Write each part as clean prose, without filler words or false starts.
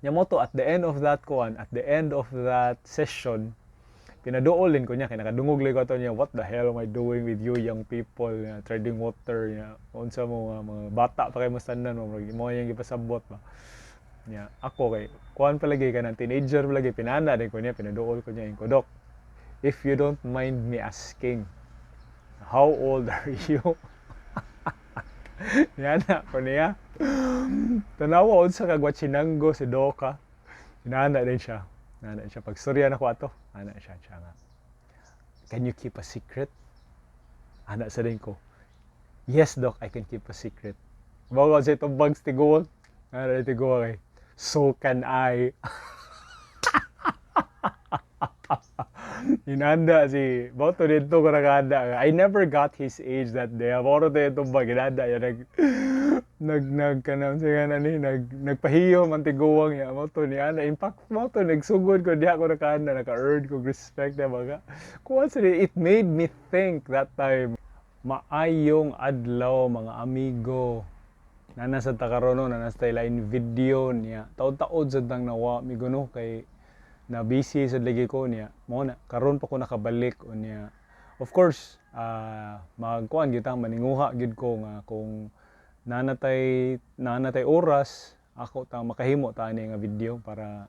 Nya mo to at the end of that kuan, at the end of that session, pinaduolin ko niya kay nakadungog lang ko to niya, what the hell am I doing with you young people nga trading water niya, unsa mo nga mga bata pa kay mo standan mo yang gipasabot ba niya. Ako kay kuan palagi ka ng teenager palagi, pinana din ko niya, pinaduol ko niya ko, Dok, if you don't mind me asking, how old are you? Yan na ko niya. Tanawa unsa kag watchinanggo si Doka. Inana din siya. Inana siya pag storya na ko ato. Ana siya nga. Can you keep a secret? Ana sa din ko. Yes, Doc, I can keep a secret. Bago sa itong bags tiguol. Ana tiguol kay. So can I. Inanda si Boto dito ko nakanda. I never got his age that day. Boto dito ba ginanda ya nag kanang siya ni nagpahiyo man tiguwang ya Boto ni ana impact Boto nagsugod ko diha ko nakanda naka-earn ko respect na baga. Kuan sa it made me think that time. Maayong adlaw mga amigo. Nana sa takarono nana sa lain video niya. Taod-taod sa tang nawa miguno kay na busy sa lagi ko niya mo na karon pa ko nakabalik unya. Of course magkuan gyud ang maninguha gyud ko nga kung nanatay oras ako ta makahimo ta ni nga video para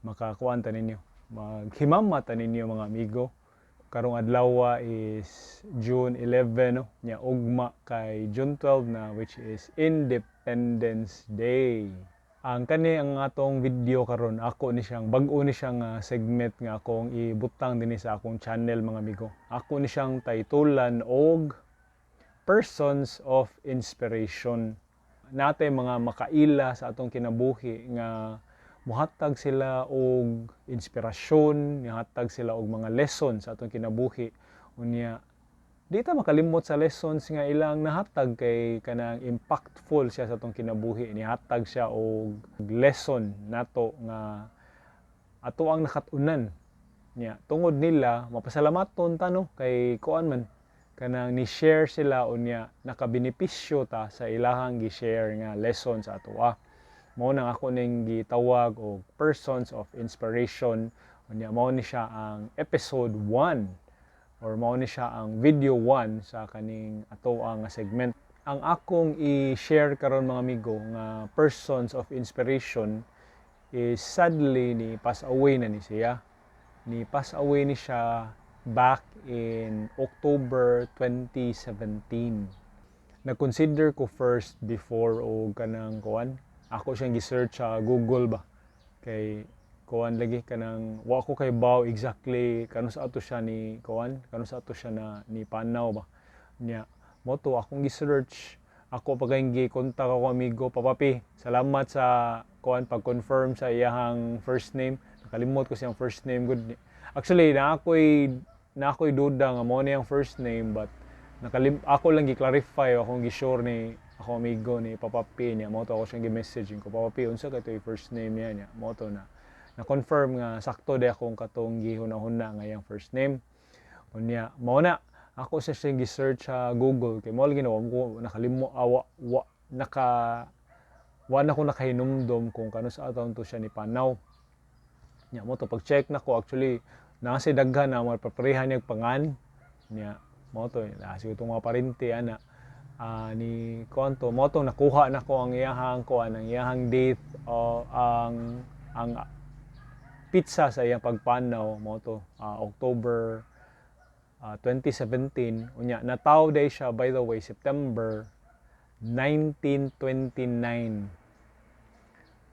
makakuan ta ninyo, maghimama ta ninyo mga amigo. Karong adlaw is June 11 no nya ugma kay June 12 na, which is Independence Day. Ang atong video karon ako ni siyang bag-o ni siyang segment nga akong ibutang dinhi sa akong channel mga amigo. Ako ni siyang titulan og Persons of Inspiration. Natay mga makaila sa atong kinabuhi nga muhatag sila og inspirasyon, muhatag sila og mga lesson sa atong kinabuhi. Unya di ta makalimot sa lessons nga ilang nahatag kay kanang impactful siya sa atong kinabuhi. Nihatag siya og lesson nato nga ato ang nakatunan niya. Tungod nila mapasalamaton ta no kay kuan man kanang ni share sila unya nakabenepisyo ta sa ilahang gi-share nga lesson sa ato. Mao nang ako ning gitawag og Persons of Inspiration. Unya mao ni siya ang episode 1 or mao ni siya ang video 1 sa kaning ato ang segment. Ang akong i-share karon mga amigo nga Persons of Inspiration is sadly ni pass away na ni siya. Ni pass away ni siya back in October 2017. Nag-consider ko first before o kanang kuan. Ako siyang gi-search sa Google ba. Kay kuan lagi kanang wa ko kay baw exactly kano sa ato siya ni kuan, kano sa ato siya na ni panaw ba nya. Mo to akong gi-search, ako pagayng gi-kontak ako amigo Papapi. Salamat sa kuan pag-confirm sa iyang first name. Nakalimot ko siyang first name good. Actually na ako'y duda nga mo niyang first name, but ako lang gi-clarify, akong gi-sure ni ako amigo ni Papapi niya. Mo to ako siyang gi-messaging ko, Papapi unsa kay to first name niya mo to na-confirm nga sakto di akong katong gihuna-huna nga yang first name. Unya mao na ako sa siyang gi-search sa Google kay mao ginawa ko nakalimo wa na ko nakahinumdom kung kano sa atong to siya ni panaw. Nya mo to pag-check na ko actually nasa daghan na mga paparehan niyang pangan nya mo to siguro itong mga parente ana ni konto mo to nakuha na ko ang iyahang kuan ang iyahang date o ang pizza sa iyang pagpanaw mo to October 2017. Unya nataw day siya by the way September 1929.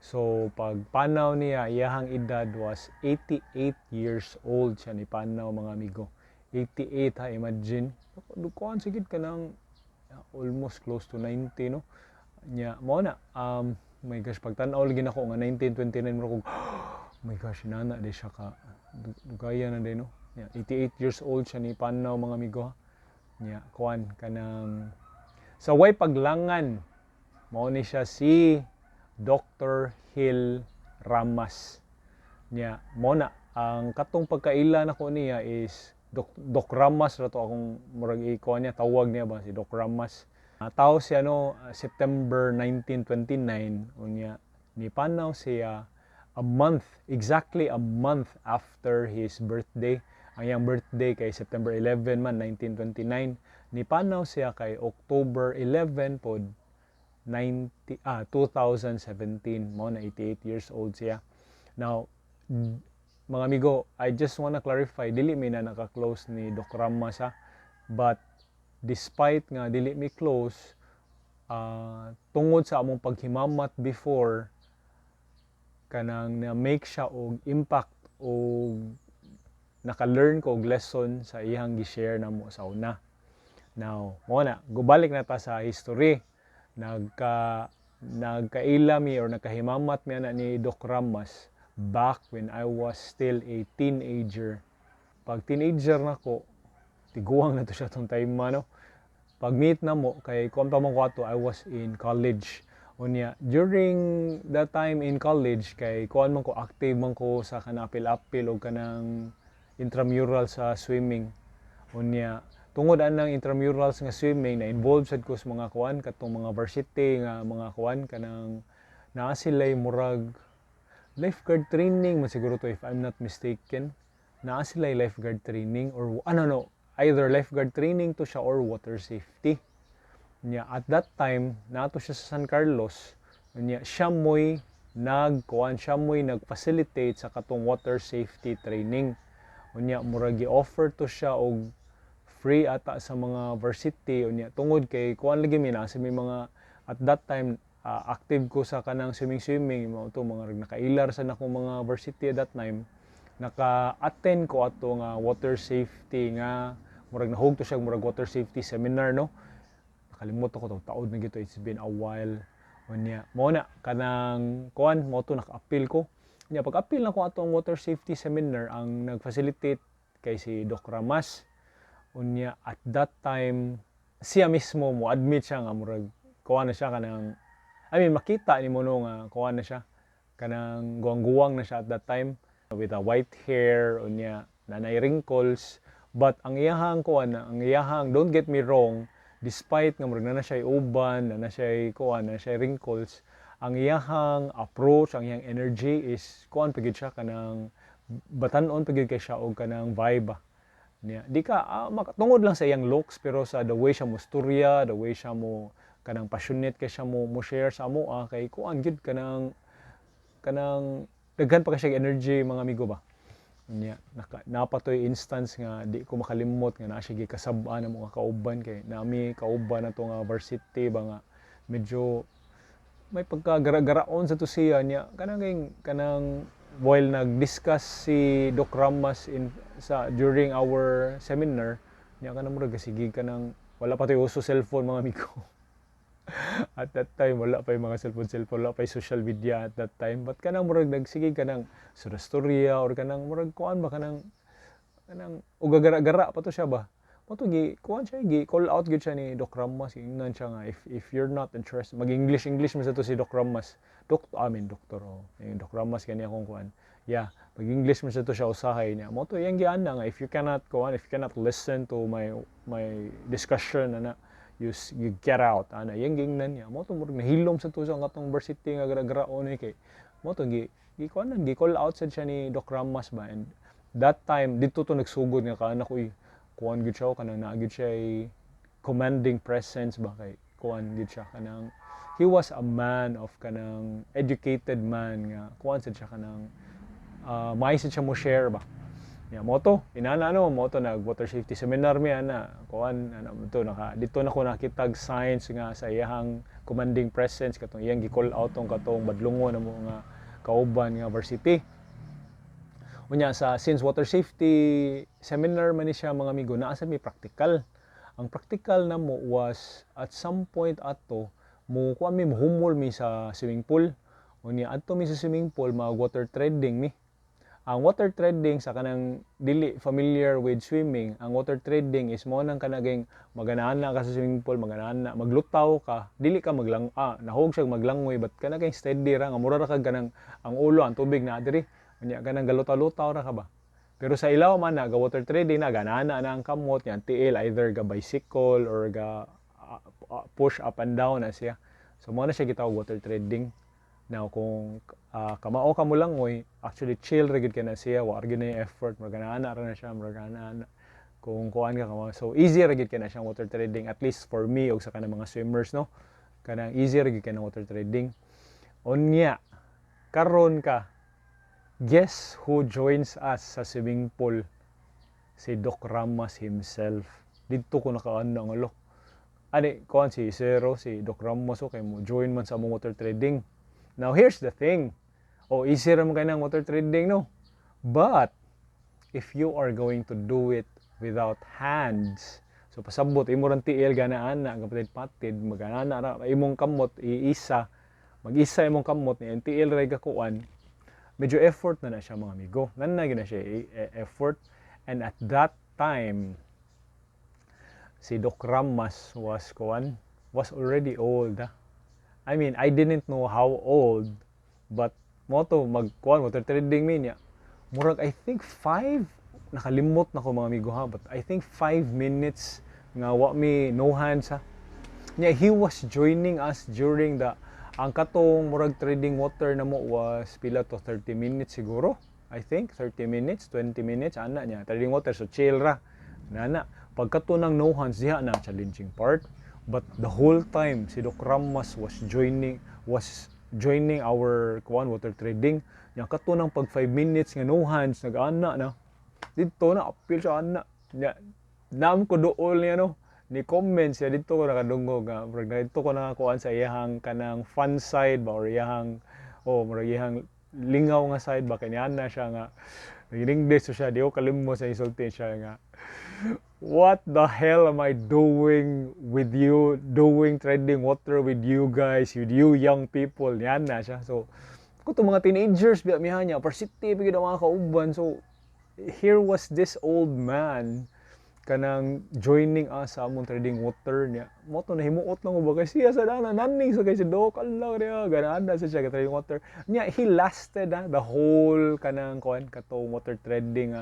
So pagpanaw niya iyahang edad was 88 years old siya ni panaw mga amigo. 88 ha, imagine. Kuan sigid kanang almost close to 90 no. Nya mo na my gosh pagtan-aw lagi nako nga 1929 mo ko my gosh, nana di siya ka gaya na din no. Yeah, 88 years old siya ni panaw mga amigo. Yeah, kuan kanang sa way paglangan mao ni siya si Dr. Hill Ramas. Yeah, mo na ang katong pagkaila nako niya is Doc Ramas ra to akong murag ikuan niya tawag niya ba si Doc Ramas. Tao siya no September 1929 unya ni panaw siya exactly a month after his birthday. Ang iyang birthday kay September 11 man 1929, nipanaw siya kay October 11 pod 2017, mo na 88 years old siya. Now, mga amigo, I just wanna clarify, dili mi na naka-close ni Doc Ramos ha, but despite nga dili mi close, tungod sa among paghimamat before, kanang na-make siya og impact o naka-learn ko og lesson sa iyang gi-share namo sa una. Now, mo na, gubalik na ta sa history. Nagkaila mi or nagkahimamat mi na ni Doc Ramos back when I was still a teenager. Pag teenager na ko, tiguang na to siya tong time no. Pag meet na mo, kay kuwan pa man ko ato, I was in college. Unya, during that time in college, kay kuwan man ko, active man ko sa kanapil-apil o kanang intramural sa swimming. Unya, tungod anang intramurals nga swimming, na involved sad ko sa mga kuwan, katong mga varsity nga mga kuwan, kanang naa sila'y murag lifeguard training, man siguro to if I'm not mistaken. Naa sila'y lifeguard training or either lifeguard training to siya or water safety. Nya at that time nato siya sa San Carlos. Nya siya mo'y nag-facilitate sa katong water safety training. Unya murag gi-offer to siya og free ata sa mga varsity. Unya tungod kay kuan lagi mi na sa may mga at that time active ko sa kanang swimming mo to mga nakailar sa nako mga varsity at that time. Naka-attend ko ato nga water safety nga murag nahug to siya murag water safety seminar no. Nakalimot ako to taod na gito, it's been a while. Unya mo na kanang kuan mo to naka-appeal ko. Unya pag-appeal na ko ato ang water safety seminar, ang nag-facilitate kay si Doc Ramas. Unya at that time siya mismo mo admit siya nga murag kuan na siya kanang makita ni mo no nga kuan na siya kanang guwang-guwang na siya at that time with a white hair, unya nanay wrinkles, but ang iyahang kuan, ang iyahang, don't get me wrong, despite nga murag na siya uban, na siya kuan, na siya wrinkles, ang iyahang approach, ang iyang energy is kuan pagid siya kanang batan-on pagid kay siya og kanang vibe. Di ka tungod lang sa iyang looks, pero sa the way siya mo storya, the way siya mo kanang passionate kay siya mo share sa amo kay kuan gid kanang daghan pa siya energy mga amigo ba. Nya napatoy instance nga di ko makalimot nga naa siya gikasab-an ang mga kauban kay nami kauban na to nga varsity ba nga medyo may pagkagara-garaon sa to siya niya kanang while nag-discuss si Doc Ramas during our seminar niya kanang murag sige kanang wala pa toy uso cellphone mga amigo. At that time wala pa yung mga cellphone, wala pa yung social media at that time, but kanang murag nagsige kanang storya or kanang murag kuan ba kanang ugagara-gara pa to siya ba. Moto gi kuan siya gi call out gid siya ni Doc Ramas, ingnan siya nga if you're not interested, mag-English man sa to si Doc Ramas. Doc Ramas kani akong kuan. Yeah, mag-English man sa to siya usahay niya. Moto yang gian na nga if you cannot listen to my discussion ana, you get out ana yang gingnan niya mo to murag nahilom sa to sa atong varsity nga gara-garaon kay mo to gi call out sad siya ni Doc Ramas ba. And that time dito to nagsugod nga kana ko kuan gid siya kanang naa gid siya commanding presence ba kay kuan gid siya kanang he was a man of kanang educated man nga kuan sad siya kanang may sad siya mo share ba. Moto nag water safety seminar mi ana kuan dito na ko nakitag signs nga sa iyang commanding presence katong iyang gi-call out tong katong badlungon na mo nga kauban nga varsity. Unya since water safety seminar man ni siya mga amigo, naa sa mi practical. Ang practical na mo was at some point ato mo kuan mi humol mi sa swimming pool. Unya adto mi sa swimming pool mag water threading mi. Ang water threading sa kanang dili familiar with swimming, ang water threading is mo nang kanaging maganaan na ka sa swimming pool, maganaan na maglutaw ka, dili ka nahog siya maglangoy but kanaging steady ra nga mura ra ka ganang ang ulo ang tubig na diri, unya kanang galutaw-lutaw ra ka ba. Pero sa ilaw man na ga water threading na ganaan na ang kamot nya tiil either ga bicycle or ga push up and down na siya. So mo na siya gitawag water threading. Now kung kamao ka mo lang actually chill ra gid ka na siya, wa gyud na yung effort, magana-ana ra na siya, magana-ana. Kung kuan ka kamao. So easy ra gid ka na siyang water trading, at least for me og sa kanang mga swimmers, no. Kanang easy ra gid ka na water trading. Unya, karon ka, guess who joins us sa swimming pool? Si Doc Ramas himself. Dito ko nakaan na ngalo. Ani, kuan si Zero, si Doc Ramos, kay mo join man sa among water trading. Now here's the thing. Easy ra man kay nang water trading, no? But if you are going to do it without hands, so pasabot imo rang tiil ganaan na kapatid-patid, magana ra imong kamot iisa, mag-isa imong kamot ni tiil ra gakuan. Medyo effort na siya mga amigo. Nanay na siya effort, and at that time si Doc Ramas was already old. I mean, I didn't know how old, but moto magkuan water trading niya. Murag I think 5, nakalimot na ko mga amigo ha, but I think 5 minutes nga wa mi no hands ha. Yeah, he was joining us during ang katong murag trading water na mo was pila to 30 minutes siguro. I think 30 minutes, 20 minutes ana niya trading water, so chill ra. Nana, pagkato ng no hands diha na challenging part, but the whole time si Doc Ramas was joining our water trading. Nya kato ng pag 5 minutes nga no hands nag-ana na. Dito na appeal sa ana. Nya naam ko dool niya, no. Ni comments ya dito ko nakadungog nga dito ko nakakuan sa iyahang kanang fun side ba, or iyahang iyahang lingaw nga side ba, kanya na siya nga nag-English siya, di ko kalimmo sa insultin siya nga, what the hell am I doing with you, doing trading water with you guys, with you young people, yan na siya. So kung mga teenagers biya miha niya persiti bigid ang mga kauban, so here was this old man kanang joining us sa among trading water niya. Moto na himuot lang mo ba kasi sa dana naning sa kay si Doc Allah niya ganaan sa siya trading water niya. He lasted the whole kanang kuan katong water trading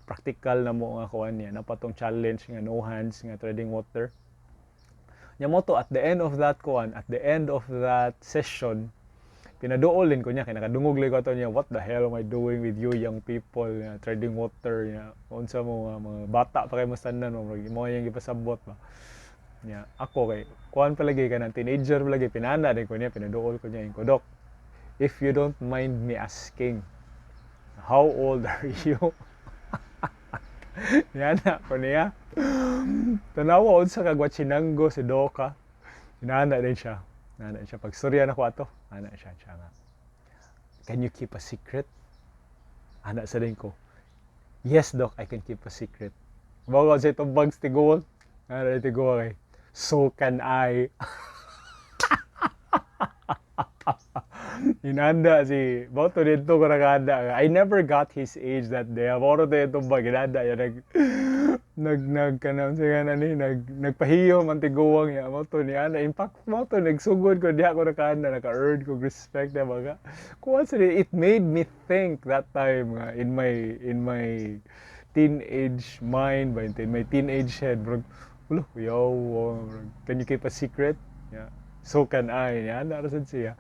practical na mo nga kuan niya na patong challenge nga no hands nga trading water niya. Moto at the end of that kuan, at the end of that session, pinaduolin ko niya kay nakadungog lay ko ato niya, what the hell am I doing with you young people trading water niya, unsa mo mga bata pa kay mo standan mo yang gipasabot ba niya. Ako kay kuan palagi ka ng teenager palagi, pinana din ko niya, pinaduol ko niya ko, Doc, if you don't mind me asking, how old are you? Yan na ko niya. Tanawa unsa ka gwachinanggo si Doc, inana din siya. Ana siya pag storya na ko ato. Ana siya nga. Can you keep a secret? Ana sa din ko. Yes, Doc, I can keep a secret. Bago sa itong bags tigol. Ana tigol kay. So can I. Inanda si Boto dito ko nakanda. I never got his age that day. Boto dito bag inanda ya kanam siya nga ni nagpahiyo man tiguwang ya mo to ni ana. Impact mo to nagsugod ko diha ko naka-earn ko respect na baga. Kuha sa it made me think that time in my teenage mind, in my teenage head, bro. Ulo, can you keep a secret? Yeah. So can I. Yan narasan siya.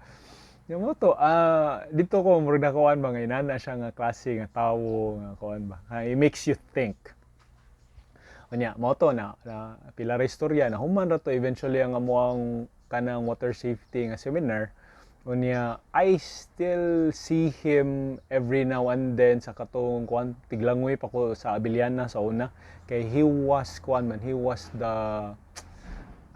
Yung mo to, dito ko murag nakuan ba nga inana siya nga klase nga tawo nga kuan ba. It makes you think. Unya, mo to na pila ra istorya na human ra to eventually ang amuang kanang water safety nga seminar. Unya, I still see him every now and then sa katong kuan, tiglangoy pa ko sa Abiliana sa una kay he was the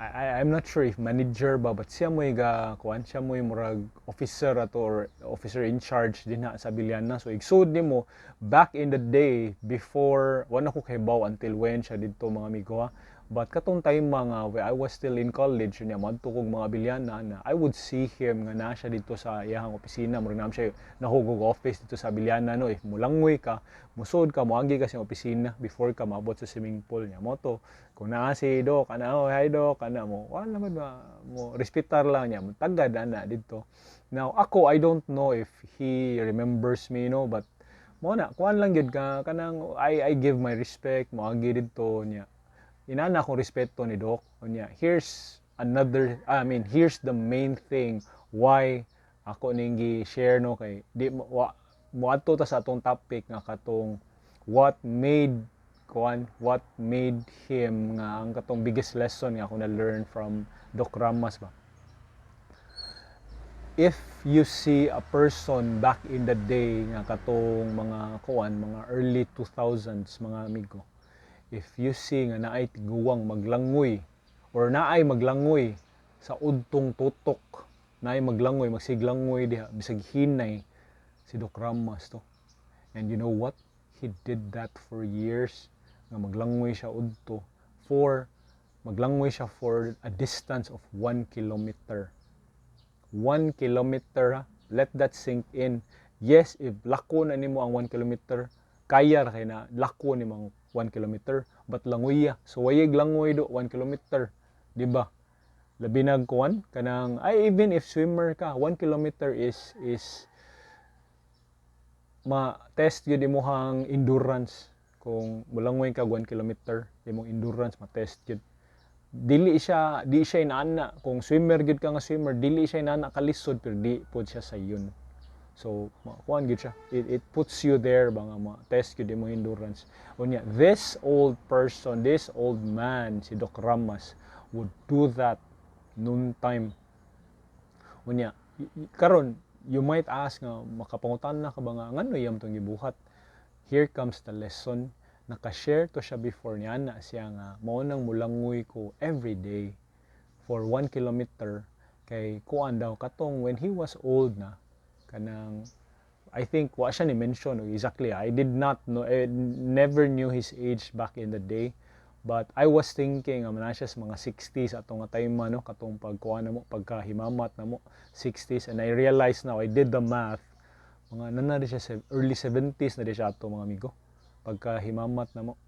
I'm not sure if manager ba, but siya mo'y siya mo'y murag officer ato or officer in charge din na sa Abiliana. So igsud nimo back in the day before wala ko kay baw until when siya didto mga amigo but katong time when I was still in college niya madto kog mga Abiliana na I would see him nga na siya dito sa iyang opisina, murag nam siya nahugog office dito sa Abiliana, no. If mulangoy ka, musod ka, moagi ka sa opisina before ka maabot sa swimming pool niya. Moto kung naa si Doc, hi Doc, mo wala man mo respetar lang niya, tagad ana dito. Now ako, I don't know if he remembers me, no, but mo na kuan lang gyud ka kanang I give my respect moagi dito niya. Inana akong respeto ni Doc. Niya, here's the main thing why ako ning gi-share no kay di moadto ta sa atong topic nga katong what made what made him nga ang katong biggest lesson nga ako na learn from Doc Ramas ba. If you see a person back in the day nga katong mga early 2000s mga amigo, if you see nga naay tiguwang maglangoy or naay maglangoy sa udtong tutok, naay maglangoy magsiglangoy diha bisag hinay, si Doc Ramas to. And you know what? He did that for years. Nga maglangoy siya udto maglangoy siya for a distance of 1 kilometer. 1 kilometer, ha? Let that sink in. Yes, if lako na nimo ang 1 kilometer, kaya ra kay na lako nimo ang 1 kilometer, but langoy ya. So wayig langoy do 1 kilometer, di ba? Labi nagkuan kanang even if swimmer ka, 1 kilometer is ma-test yun imong endurance. Kung mulangoy ka 1 kilometer, imong endurance ma-test yun. Di siya inaana. Kung swimmer gid ka nga swimmer, dili siya inaana kalisod pero di pud siya sa yun. So, kuan gid siya. It puts you there ba nga ma-test yun imong endurance. Unya, this old person, this old man, si Doc Ramas, would do that noon time. Unya, karon you might ask nga makapangutan na ka ba nga ngano iyang tong gibuhat. Here comes the lesson. Naka-share to siya before niya na siya nga mao nang mulangoy ko every day for 1 kilometer kay kuan daw katong when he was old na kanang I think wa siya ni mention exactly. I did not know, I never knew his age back in the day. But I was thinking, na siya sa mga 60s atong nga time no, katong pagkuha na mo, pagkahimamat na mo, 60s. And I realized now, I did the math, mga nanari siya early 70s na di siya ato mga amigo, pagkahimamat na mo.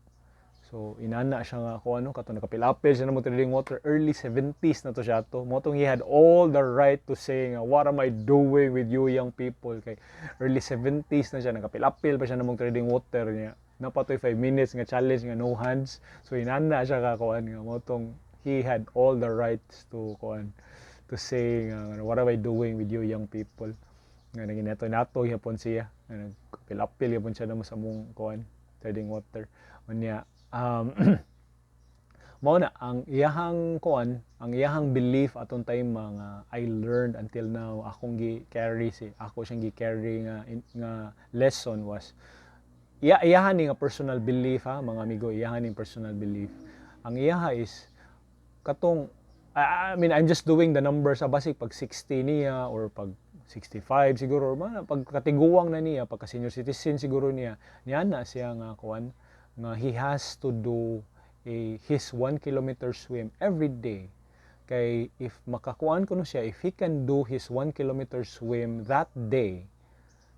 So, inana siya nga ako katong nakapilapil siya na mo trading water, early 70s na to siya ato. Motong he had all the right to say nga, what am I doing with you young people? Kay early 70s na siya, nakapilapil pa siya na mong trading water niya. Napatoy 5 minutes nga challenge nga no hands. So inana siya ka kuan nga motong he had all the rights to kuan to say nga what am I doing with you young people. Nga nato yapon siya. Nagpilapil yapon siya na mo sa mong kuan trading water. Unya mao na ang iyahang kuan, ang iyahang belief atong time mga I learned until now akong gi-carry ako siyang gi-carry nga lesson was iyahan ni nga personal belief ha mga amigo, iyahan ni personal belief. Ang iyaha is katong I mean I'm just doing the numbers sa basic pag 60 niya or pag 65 siguro or pag katiguwang na niya pagka senior citizen siguro niya na siya nga kuan nga he has to do his 1 kilometer swim every day. Kay if makakuan ko no siya, if he can do his 1 kilometer swim that day,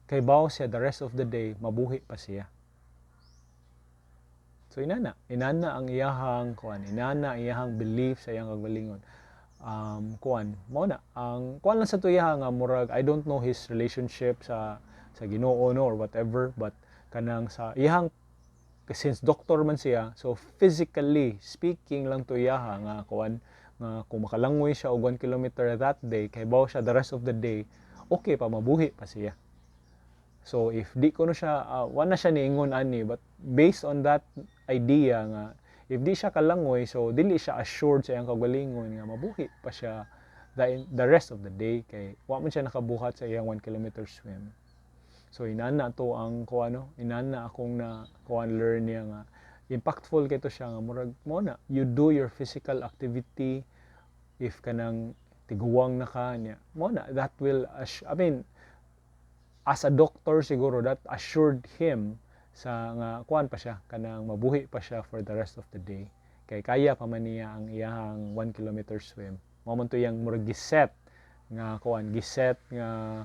kay bawo siya the rest of the day mabuhi pa siya. So inana ang iyahang kuan, inana iyahang belief sa iyang kagalingon. Kuan mo na ang kuan lang sa tuya nga murag I don't know his relationship sa Ginoo no or whatever, but kanang sa iyahang since doctor man siya, so physically speaking lang to iyaha nga kuan nga kung makalangoy siya og 1 kilometer that day kay bawo siya the rest of the day, okay pa mabuhi pa siya. So if di ko no siya wala siya niingon ani, but based on that idea nga if di siya kalangoy, so dili siya assured sa iyang kagalingon nga mabuhi pa siya the rest of the day kay wa man siya nakabuhat sa iyang 1 kilometer swim. So inana to ang kuano, inana akong na kuan learn niya nga impactful kay to siya nga murag mo na you do your physical activity if kanang tiguwang na ka niya mo na that will I mean as a doctor siguro that assured him sa nga kuan pa siya kanang mabuhi pa siya for the rest of the day kay kaya pa man niya ang iyang 1 kilometer swim. Mao man to yang murag giset nga kuan, giset nga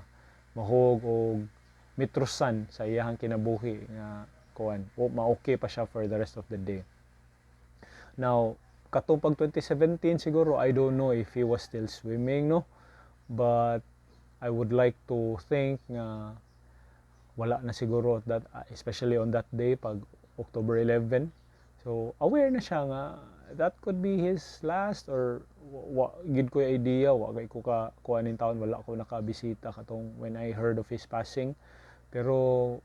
mahog og mitrosan sa iyang kinabuhi nga kuan ma-okay pa siya for the rest of the day. Now katong pag 2017 siguro I don't know if he was still swimming no, but I would like to think nga wala na siguro that especially on that day pag October 11. So aware na siya nga that could be his last or gid ko yung idea, wa kay ko ka kuanin taon, wala ko nakabisita katong when I heard of his passing. Pero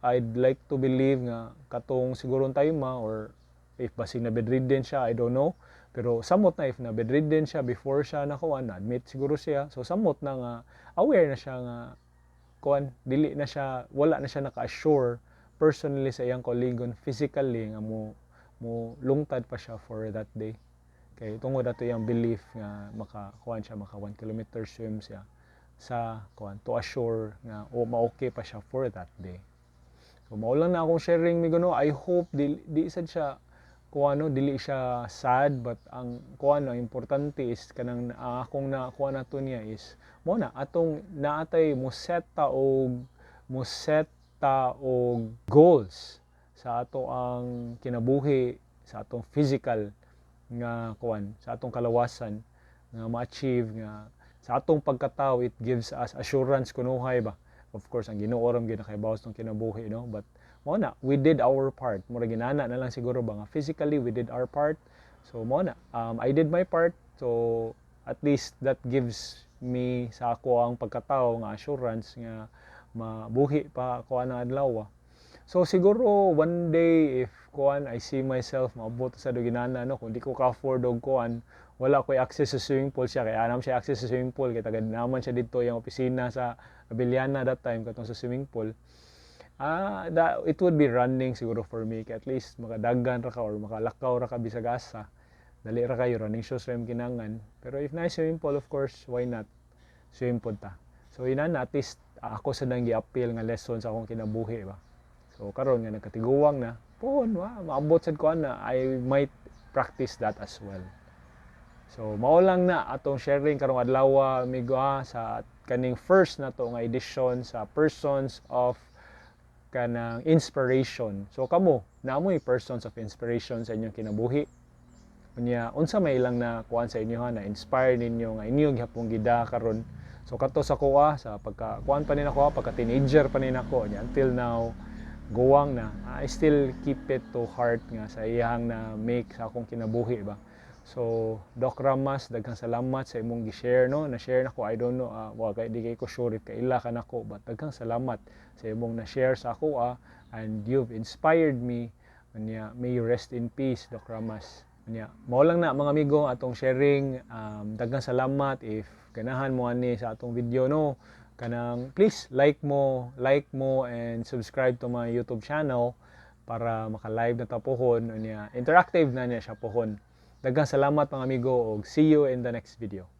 I'd like to believe nga katong siguro time or if basig na bedridden siya, I don't know. Pero samot na if na bedridden siya before siya nakuan, na admit siguro siya. So samot na nga aware na siya nga kuan dili na siya, wala na siya naka-assure personally sa iyang koligon physically nga mo lungtad pa siya for that day. Kay tungod ato yung belief nga makakuan siya, maka 1 kilometer swim siya sa kuan to assure nga o ma-okay pa siya for that day. So mao lang na akong sharing Miguno. I hope di sad siya kuano, dili siya sad, but ang kuano importante is kanang akong na kuan nato niya is mo na atong naatay mo set ta og goals sa ato ang kinabuhi, sa atong physical nga kuan, sa atong kalawasan nga ma-achieve nga sa atong pagkatao. It gives us assurance kunuhay ba. Of course ang Ginoo ram gyud nakahibawas tong kinabuhi, no, but mo na we did our part. Mura ginana na lang siguro ba nga physically we did our part. So mo na I did my part, so at least that gives me sa ako ang pagkatao nga assurance nga mabuhi pa ako ang adlaw. So siguro one day if kuan I see myself maabot sa duginana, no, kung di ko ka-afford og kuan, wala ko'y access sa swimming pool siya, kaya anam siya access sa swimming pool, kaya tagad naman siya dito yung opisina sa Abiliana that time katong sa swimming pool. It would be running siguro for me, kaya at least makadagan ra ka or makalakaw ra ka bisag asa, dali ra kayo running shoes ra yung kinangan. Pero if na swimming pool, of course, why not swimming pool ta. So ina na at least ako sa nang gi-appeal nga lesson sa akong kinabuhi ba. So karon nga nagkatiguwang na, pohon maabot sad ko na I might practice that as well. So mao lang na atong sharing karong adlaw amigo sa kaning first na to nga edition sa Persons of kanang Inspiration. So kamo naamoy persons of inspiration sa inyong kinabuhi. Unya unsa may ilang na kuan sa inyo na inspire ninyo nga inyo gihapon gida karon. So kadto sa kuha sa pagka kuan pa nin ako, pagka teenager pa nin ako until now guwang na, I still keep it to heart nga sa iyang na make sa akong kinabuhi ba. So Doc Ramas, daghang salamat sa imong gi-share, no, na-share nako. I don't know wa kay di kay ko sure if kaila ka nako, but daghang salamat sa imong na-share sa ako and you've inspired me. Unya may you rest in peace Doc Ramas. Unya mao lang na mga amigo atong sharing. Daghang salamat if ganahan mo ani sa atong video, no, kanang please like mo and subscribe to my YouTube channel para maka-live na ta pohon. Unya interactive na niya siya pohon. Daghang salamat mga amigo, og see you in the next video.